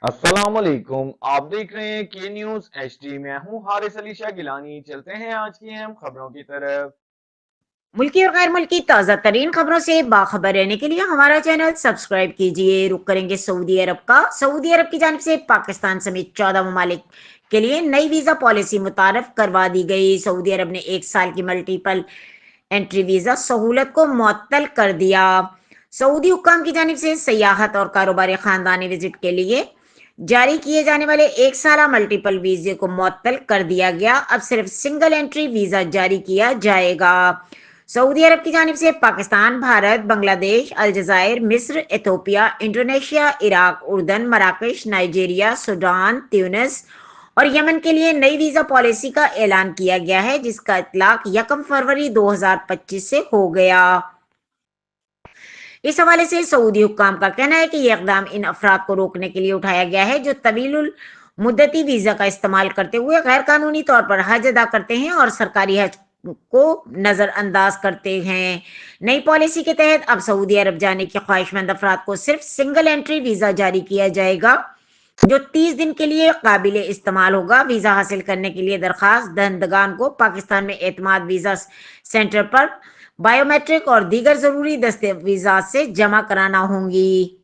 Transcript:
अस्सलाम वालेकुम। आप देख रहे हैं के न्यूज एचडी। मैं हूं हारिस अली शाह गिलानी। चलते हैं आज की अहम खबरों की तरफ। मुल्की और गैर मुल्की ताज़ा तरीन खबरों से बाखबर रहने के लिए हमारा चैनल सब्सक्राइब कीजिए। रुक करेंगे सऊदी अरब का। सऊदी अरब की जानिब से पाकिस्तान समेत 14 ममालिक के लिए नई वीजा पॉलिसी मुतारफ करवा दी गई। सऊदी अरब ने 1 साल की मल्टीपल एंट्री वीजा सहूलत को मुअत्तल कर दिया। सऊदी हुक्काम की जानिब से सयाहत और कारोबारी खानदानी विजिट के लिए जारी किए जाने वाले 1 साला मल्टीपल वीजे को मुअत्तल कर दिया गया। अब सिर्फ सिंगल एंट्री वीजा जारी किया जाएगा। सऊदी अरब की जानिब से पाकिस्तान, भारत, बांग्लादेश, अलजायर, मिस्र, इथोपिया, इंडोनेशिया, इराक, उर्दन, मराकश, नाइजीरिया, सूडान, ट्यूनिस और यमन के लिए नई वीजा पॉलिसी का ऐलान किया गया है, जिसका इतलाक 1 फरवरी 2025 से हो गया। इस हवाले से सऊदी हुक्काम का कहना है कि यह इकदाम इन अफराद को रोकने के लिए उठाया गया है जो तवील मुद्दती वीजा का इस्तेमाल करते हुए गैर कानूनी तौर पर हज अदा करते हैं और सरकारी हज को नजरअंदाज करते हैं। नई पॉलिसी के तहत अब सऊदी अरब जाने के ख्वाहिशमंद अफराद को सिर्फ सिंगल एंट्री वीजा जारी किया जाएगा, जो 30 दिन के लिए काबिल इस्तेमाल होगा। वीजा हासिल करने के लिए दरखास्त दहंदगान को पाकिस्तान में एतमाद वीजा सेंटर पर बायोमेट्रिक और दीगर जरूरी दस्तावेजात से जमा कराना होंगी।